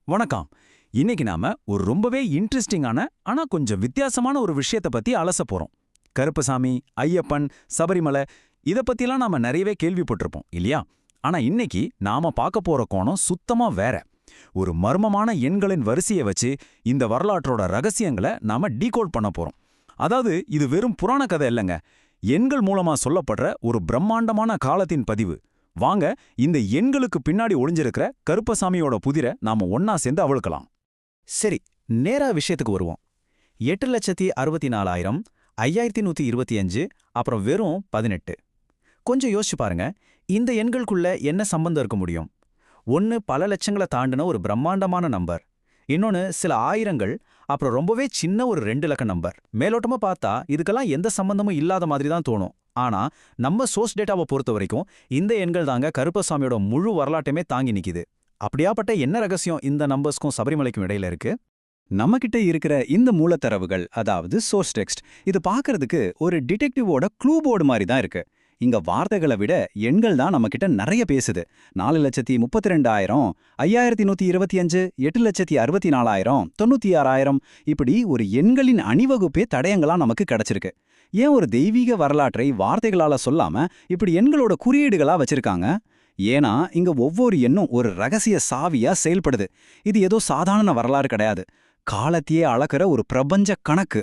வணக்கம். இன்னைக்கு நாம ஒரு ரொம்பவே இன்ட்ரெஸ்டிங்கான ஆனா கொஞ்சம் வித்தியாசமான ஒரு விஷயத்தை பத்தி அலச போறோம். கருப்பசாமி, ஐயப்பன், சபரிமலை இத பத்திலாம் நாம நிறையவே கேள்விப்பட்டிருப்போம் இல்லையா? ஆனா இன்னைக்கு நாம பார்க்க போற கோணம் சுத்தமா வேற. ஒரு மர்மமான எண்களின் வரிசையை வச்சு இந்த வரலாற்றோட ரகசியங்களை நாம டீகோட் பண்ண போறோம். அதாவது இது வெறும் புராண கதை இல்லைங்க. எண்கள் மூலமா சொல்லப்படுற ஒரு பிரம்மாண்டமான காலத்தின் பதிவு. வாங்க இந்த எண்களுக்கு பின்னாடி ஒளிஞ்சிருக்கிற கருப்பசாமியோட புதிரை நாம ஒன்னா சேர்ந்து அவிழ்க்கலாம். சரி, நேரா விஷயத்துக்கு வருவோம். 8,64,000, 5,125, அப்புறம் வெறும் 18. கொஞ்சம் யோசிச்சு பாருங்க, இந்த எண்களுக்குள்ள என்ன சம்பந்தம் இருக்க முடியும்? ஒன்னு பல லட்சங்களை தாண்டின ஒரு பிரம்மாண்டமான நம்பர், இன்னொன்னு சில ஆயிரங்கள், அப்புறம் ரொம்பவே சின்ன ஒரு 2 இலக்க நம்பர். மேலோட்டமா பார்த்தா இதுக்கெல்லாம் எந்த சம்பந்தமும் இல்லாத மாதிரி தான் தோணும். ஆனா நம்ம சோர்ஸ் டேட்டாவை பொறுத்த வரைக்கும் இந்த எண்கள் தாங்க கருப்பசாமியோட முழு வரலாற்றையுமே தாங்கி நிக்குது. அப்படியாப்பட்ட என்ன ரகசியம் இந்த நம்பர்ஸ்க்கும் சபரிமலைக்கும் இடையில இருக்கு? நம்மகிட்ட இருக்கிற இந்த மூலத்தரவுகள், அதாவது சோர்ஸ் டெக்ஸ்ட், இது பார்க்கறதுக்கு ஒரு டிடெக்டிவோட க்ளூ போர்டு மாதிரி தான் இருக்கு. இங்க வார்த்தைகளை விட எண்கள் தான் நம்மகிட்ட நிறைய பேசுது. 4,32,000, 5,125, 8,64,000, 96,000, இப்படி ஒரு எண்களின் அணிவகுப்பே தடயங்களா நமக்கு கிடைச்சிருக்கு. ஏன் ஒரு தெய்வீக வரலாற்றை வார்த்தைகளால சொல்லாம இப்படி எண்களோட குறியீடுகளா வச்சிருக்காங்க? ஏன்னா இங்க ஒவ்வொரு எண்ணும் ஒரு ரகசிய சாவியா செயல்படுது. இது ஏதோ சாதாரண வரலாறு கிடையாது. காலத்தையே அளக்கிற ஒரு பிரபஞ்ச கணக்கு.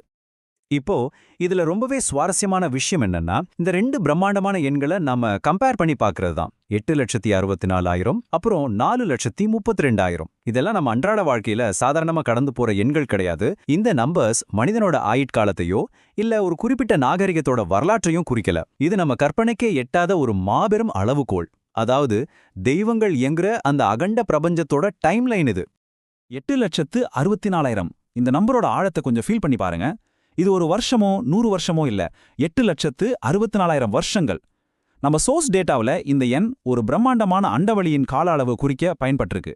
இப்போ இதுல ரொம்பவே சுவாரஸ்யமான விஷயம் என்னன்னா, இந்த 2 பிரம்மாண்டமான எண்களை நாம கம்பேர் பண்ணி பார்க்கறது தான். 8,64,000 அப்புறம் 4,32,000. இதெல்லாம் நம்ம அன்றாட வாழ்க்கையில சாதாரணமா கடந்து போற எண்கள் கிடையாது. இந்த நம்பர்ஸ் மனிதனோட ஆயுட்காலத்தையோ இல்ல ஒரு குறிப்பிட்ட நாகரிகத்தோட வரலாற்றையும் குறிக்கல. இது நம்ம கற்பனைக்கே எட்டாத ஒரு மாபெரும் அளவுகோல். அதாவது தெய்வங்கள் இயங்குற அந்த அகண்ட பிரபஞ்சத்தோட டைம்லைன் இது. 8,64,000 இந்த நம்பரோட ஆழத்தை கொஞ்சம் ஃபீல் பண்ணி பாருங்க. இது ஒரு வருஷமோ 100 வருஷமோ இல்ல, 8,64,000 வருஷங்கள். நம்ம சோர்ஸ் டேட்டாவில் இந்த எண் ஒரு பிரம்மாண்டமான அண்டவெளியின் கால அளவு குறிக்க பயன்பட்டிருக்கு.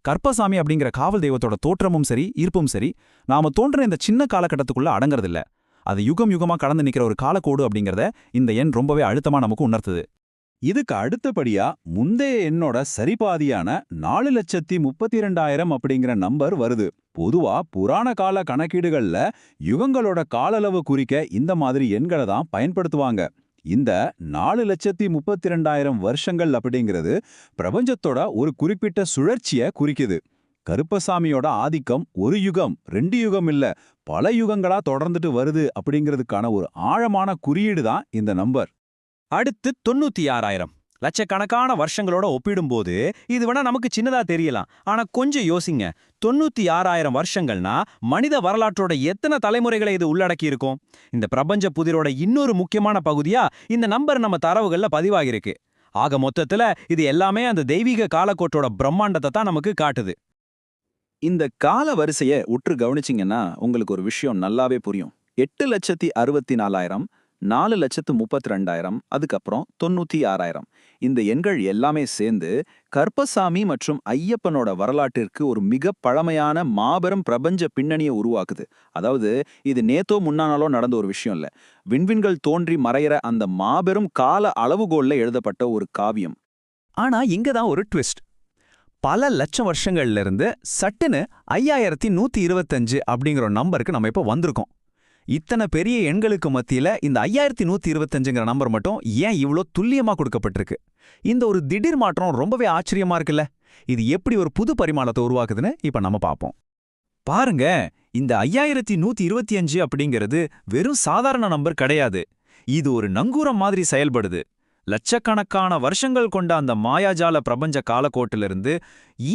கருப்பசாமி அப்படிங்கிற காவல் தெய்வத்தோட தோற்றமும் சரி, ஈர்ப்பும் சரி, நாம தோன்ற இந்த சின்ன காலகட்டத்துக்குள்ள அடங்கறதில்ல. அது யுகம் யுகமா கடந்து நிக்கிற ஒரு காலக்கோடு அப்படிங்கறத இந்த எண் ரொம்பவே அழுத்தமா நமக்கு உணர்த்துது. இதுக்கு அடுத்தபடியா முந்தைய எண்ணோட சரிபாதியான 4,32,000 அப்படிங்கிற நம்பர் வருது. பொதுவா புராண கால கணக்கீடுகள்ல யுகங்களோட காலளவு குறிக்க இந்த மாதிரி எண்களை தான் பயன்படுத்துவாங்க. இந்த 4,32,000 வருஷங்கள் அப்படிங்கிறது பிரபஞ்சத்தோட ஒரு குறிப்பிட்ட சுழற்சியை குறிக்குது. கருப்பசாமியோட ஆதிக்கம் ஒரு யுகம் 2 யுகம் இல்ல, பல யுகங்களா தொடர்ந்துட்டு வருது அப்படிங்கிறதுக்கான ஒரு ஆழமான குறியீடு தான் இந்த நம்பர். அடுத்து 96,000. லட்சக்கணக்கான வருஷங்களோட ஒப்பிடும்போது இது வேணா நமக்கு சின்னதா தெரியலாம். ஆனா கொஞ்சம் யோசிங்க, 96,000 வருஷங்கள்னா மனித வரலாற்றோட எத்தனை தலைமுறைகளை இது உள்ளடக்கி இருக்கும்? இந்த பிரபஞ்ச புதிரோட இன்னொரு முக்கியமான பகுதியா இந்த நம்பர் நம்ம தரவுகள்ல பதிவாகிருக்கு. ஆக மொத்தத்துல இது எல்லாமே அந்த தெய்வீக காலக்கோட்டோட பிரம்மாண்டத்தை தான் நமக்கு காட்டுது. இந்த கால வரிசையை உற்று கவனிச்சிங்கன்னா உங்களுக்கு ஒரு விஷயம் நல்லாவே புரியும். 8,64,000, 4,32,000, அதுக்கப்புறம் 96,000. இந்த எண்கள் எல்லாமே சேர்ந்து கருப்பசாமி மற்றும் ஐயப்பனோட வரலாற்றிற்கு ஒரு மிக பழமையான மாபெரும் பிரபஞ்ச பின்னணியை உருவாக்குது. அதாவது இது நேத்தோ முன்னானாலோ நடந்த ஒரு விஷயம் இல்ல. விண்விண்கள் தோன்றி மறையிற அந்த மாபெரும் கால அளவுகோல்ல எழுதப்பட்ட ஒரு காவியம். ஆனா இங்க தான் ஒரு ட்விஸ்ட். பல லட்சம் வருஷங்கள்ல இருந்து சட்டுன்னு 5,125 அப்படிங்கிற ஒரு நம்பருக்கு நம்ம இப்ப வந்திருக்கோம். இத்தனை பெரிய எண்களுக்கு மத்தியில இந்த 5,125ங்கிற நம்பர் மட்டும் ஏன் இவ்ளோ துல்லியமா கொடுக்கப்பட்டிருக்கு? இந்த ஒரு திடீர் மாற்றம் ரொம்பவே ஆச்சரியமா இருக்குல்ல? இது எப்படி ஒரு புது பரிமாணத்தை உருவாக்குதுன்னு இப்ப நம்ம பார்ப்போம். பாருங்க, இந்த 5,125 அப்படிங்கிறது வெறும் சாதாரண நம்பர் கிடையாது. இது ஒரு நங்கூரம் மாதிரி செயல்படுது. லட்சக்கணக்கான வருஷங்கள் கொண்ட அந்த மாயாஜால பிரபஞ்ச காலக்கோட்டிலிருந்து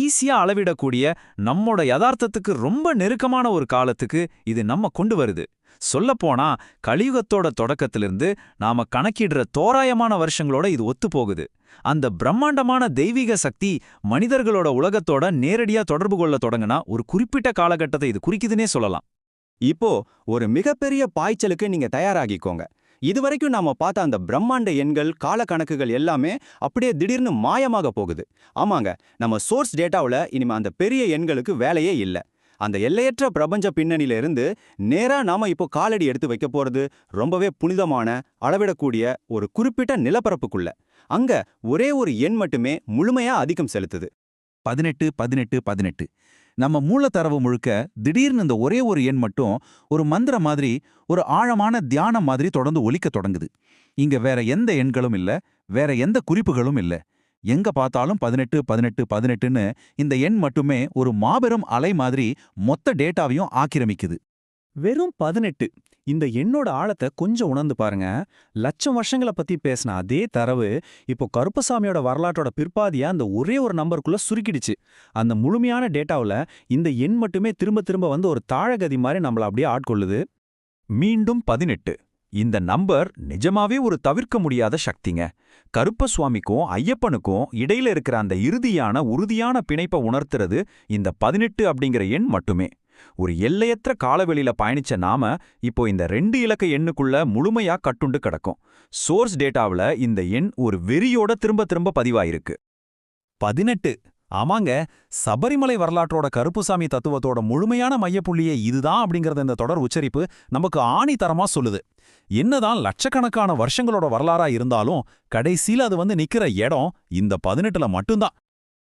ஈஸியா அளவிடக்கூடிய நம்மோட யதார்த்தத்துக்கு ரொம்ப நெருக்கமான ஒரு காலத்துக்கு இது நம்ம கொண்டு வருது. சொல்லப்போனா கலியுகத்தோட தொடக்கத்திலிருந்து நாம கணக்கிடுற தோராயமான வருஷங்களோட இது ஒத்துப்போகுது. அந்த பிரம்மாண்டமான தெய்வீக சக்தி மனிதர்களோட உலகத்தோட நேரடியா தொடர்பு கொள்ள தொடங்கினா ஒரு குறிப்பிட்ட காலகட்டத்தை இது குறிக்குதுன்னே சொல்லலாம். இப்போ ஒரு மிகப்பெரிய பாய்ச்சலுக்கு நீங்க தயாராகிக்கோங்க. இதுவரைக்கும் நாம பார்த்த அந்த பிரம்மாண்ட எண்கள், கால கணக்குகள் எல்லாமே அப்படியே திடீர்னு மாயமாக போகுது. ஆமாங்க, நம்ம சோர்ஸ் டேட்டாவுல இனிமே அந்த பெரிய எண்களுக்கு வேலையே இல்ல. அந்த எல்லையற்ற பிரபஞ்ச பின்னணியில இருந்து நேரா நாம இப்போ காலடி எடுத்து வைக்க போறது ரொம்பவே புனிதமான, அளவிடக்கூடிய ஒரு குறிப்பிட்ட நிலப்பரப்புக்குள்ள. அங்க ஒரே ஒரு எண் மட்டுமே முழுமையா ஆதிக்கம் செலுத்துது. 18, 18, 18. நம்ம மூலத்தரவு முழுக்க திடீர்னு இந்த ஒரே ஒரு எண் மட்டும் ஒரு மந்திர மாதிரி, ஒரு ஆழமான தியானம் மாதிரி தொடர்ந்து ஒலிக்கத் தொடங்குது. இங்க வேற எந்த எண்களும் இல்ல, வேற எந்த குறிப்புகளும் இல்ல. எங்க பார்த்தாலும் 18 18 18ன்னு இந்த எண் மட்டுமே ஒரு மாபெரும் அலை மாதிரி மொத்த டேட்டாவையும் ஆக்கிரமிக்குது. வெறும் 18. இந்த எண்ணோட ஆழத்தை கொஞ்சம் உணர்ந்து பாருங்க. லட்சம் வருஷங்களை பத்தி பேசின அதே தரவு இப்போ கருப்பசாமியோட வரலாற்றோட பிற்பாதியா அந்த ஒரே ஒரு நம்பருக்குள்ள சுருக்கிடுச்சு. அந்த முழுமையான டேட்டாவுல இந்த எண் மட்டுமே திரும்ப திரும்ப வந்து ஒரு தாழகதி மாதிரி நம்மள அப்படியே ஆட்கொள்ளுது. மீண்டும் 18. இந்த நம்பர் நிஜமாவே ஒரு தவிர்க்க முடியாத சக்திங்க. கருப்பசுவாமிக்கும் ஐயப்பனுக்கும் இடையில இருக்கிற அந்த இறுதியான உறுதியான பிணைப்பை உணர்த்துறது இந்த 18 அப்படிங்கிற எண் மட்டுமே. ஒரு எல்லையற்ற காலவெளியில பயணிச்ச நாம இப்போ இந்த 2 இலக்க எண்ணுக்குள்ள முழுமையா கட்டுண்டு கிடக்கும். சோர்ஸ் டேட்டாவுல இந்த எண் ஒரு வெறியோட திரும்ப திரும்ப பதிவாயிருக்கு. 18. ஆமாங்க, சபரிமலை வரலாற்றோட கருப்புசாமி தத்துவத்தோட முழுமையான மையப்புள்ளியே இதுதான் அப்படிங்கறத இந்த தொடர் உச்சரிப்பு நமக்கு ஆணித்தரமா சொல்லுது. என்னதான் லட்சக்கணக்கான வருஷங்களோட வரலாறா இருந்தாலும் கடைசியில அது வந்து நிக்கிற இடம் இந்த 18ல மட்டும்தான்.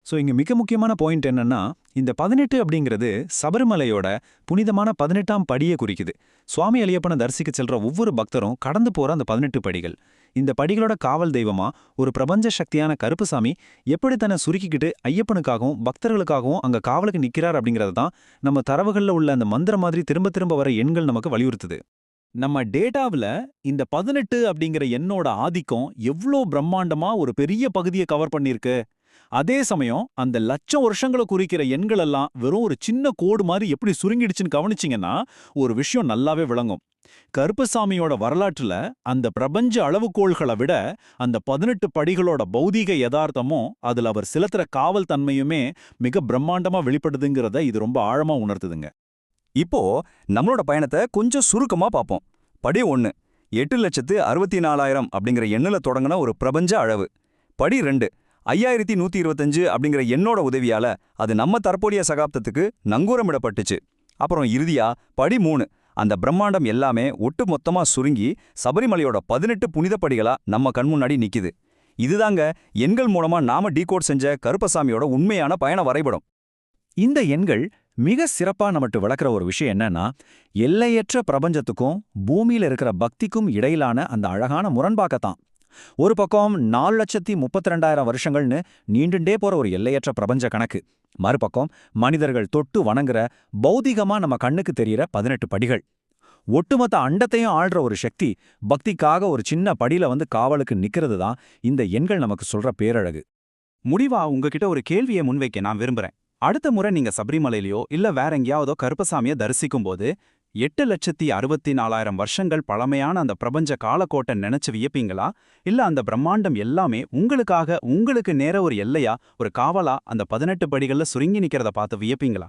ஸோ இங்க மிக முக்கியமான பாயிண்ட் என்னன்னா, இந்த 18 அப்படிங்கிறது சபரிமலையோட புனிதமான 18ஆம் படியை குறிக்குது. சுவாமி ஐயப்பனை தரிசிக்க செல்ற ஒவ்வொரு பக்தரும் கடந்து போற அந்த 18 படிகள். இந்த படிகளோட காவல் தெய்வமா ஒரு பிரபஞ்ச சக்தியான கருப்புசாமி எப்படி தன்னை சுருக்கிக்கிட்டு ஐயப்பனுக்காகவும் பக்தர்களுக்காகவும் அங்க காவலுக்கு நிக்கிறார் அப்படிங்கறது தான் நம்ம தரவுகள்ல உள்ள அந்த மந்திர மாதிரி திரும்ப திரும்ப வர எண்கள் நமக்கு வலியுறுத்துது. நம்ம டேட்டாவில் இந்த 18 அப்படிங்கிற எண்ணோட ஆதிக்கம் எவ்வளோ பிரம்மாண்டமா ஒரு பெரிய பகுதியை கவர் பண்ணியிருக்கு. அதே சமயம் அந்த லட்சம் வருஷங்களை குறிக்கிற எண்கள் எல்லாம் வெறும் ஒரு சின்ன கோடு மாதிரி எப்படி சுருங்கிடுச்சுன்னு கவனிச்சிங்கன்னா ஒரு விஷயம் நல்லாவே விளங்கும். கருப்பசாமியோட வரலாற்றுல அந்த பிரபஞ்ச அளவுகோள்களை விட அந்த 18 படிகளோட பௌதீக யதார்த்தமும் அதுல அவர் செலுத்துற காவல் தன்மையுமே மிக பிரம்மாண்டமா வெளிப்படுதுங்கிறத இது ரொம்ப ஆழமா உணர்த்துதுங்க. இப்போ நம்மளோட பயணத்தை கொஞ்சம் சுருக்கமா பார்ப்போம். படி 1 8,64,000 அப்படிங்கிற எண்ணுல தொடங்கின ஒரு பிரபஞ்ச அளவு. படி 2 5125 அப்படிங்கிற எண்ணோட உதவியால அது நம்ம தற்போதைய சகாப்தத்துக்கு நங்கூரமிடப்பட்டுச்சு. அப்புறம் இறுதியா படி 3 அந்த பிரம்மாண்டம் எல்லாமே ஒட்டு மொத்தமா சுருங்கி சபரிமலையோட 18 புனிதப்படிகளா நம்ம கண் முன்னாடி நிக்குது. இதுதாங்க எண்கள் மூலமா நாம டீகோட் செஞ்ச கருப்பசாமியோட உண்மையான பயண வரைபடம். இந்த எண்கள் மிக சிறப்பா நமட்டு விளக்குற ஒரு விஷயம் என்னன்னா, எல்லையற்ற பிரபஞ்சத்துக்கும் பூமியில இருக்கிற பக்திக்கும் இடையிலான அந்த அழகான முரண்பாக்கத்தான். ஒரு பக்கம் 4,32,000 வருஷங்கள்னு நீண்டுண்டே போற ஒரு எல்லையற்ற பிரபஞ்ச கணக்கு, மறுபக்கம் மனிதர்கள் தொட்டு வணங்குற பௌதிகமா நம்ம கண்ணுக்கு தெரியற 18 படிகள். ஒட்டுமொத்த அண்டத்தையும் ஆள்ற ஒரு சக்தி பக்திக்காக ஒரு சின்ன படியில வந்து காவலுக்கு நிக்கிறது தான் இந்த எண்கள் நமக்கு சொல்ற பேரழகு. முடிவா உங்ககிட்ட ஒரு கேள்வியை முன்வைக்க நான் விரும்புறேன். அடுத்த முறை நீங்க சபரிமலையிலயோ இல்ல வேற எங்கேயாவதோ கருப்பசாமியை தரிசிக்கும் போது 8,64,000 வருஷங்கள் பழமையான அந்த பிரபஞ்ச காலக்கோட்டை நினைச்சு வியப்பீங்களா? இல்ல அந்த பிரம்மாண்டம் எல்லாமே உங்களுக்காக உங்களுக்கு நேர ஒரு எல்லையா ஒரு காவலா அந்த 18 படிகள்ல சுருங்கி நிக்கிறத பார்த்து வியப்பீங்களா?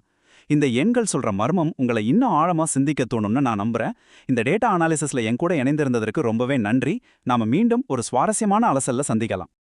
இந்த எண்கள் சொல்ற மர்மம் உங்களை இன்னும் ஆழமா சிந்திக்க தோணும்னு நான் நம்புறேன். இந்த டேட்டா அனாலிசிஸ்ல என் கூட இணைந்திருந்ததற்கு ரொம்பவே நன்றி. நாம மீண்டும் ஒரு சுவாரஸ்யமான அலசல்ல சந்திக்கலாம்.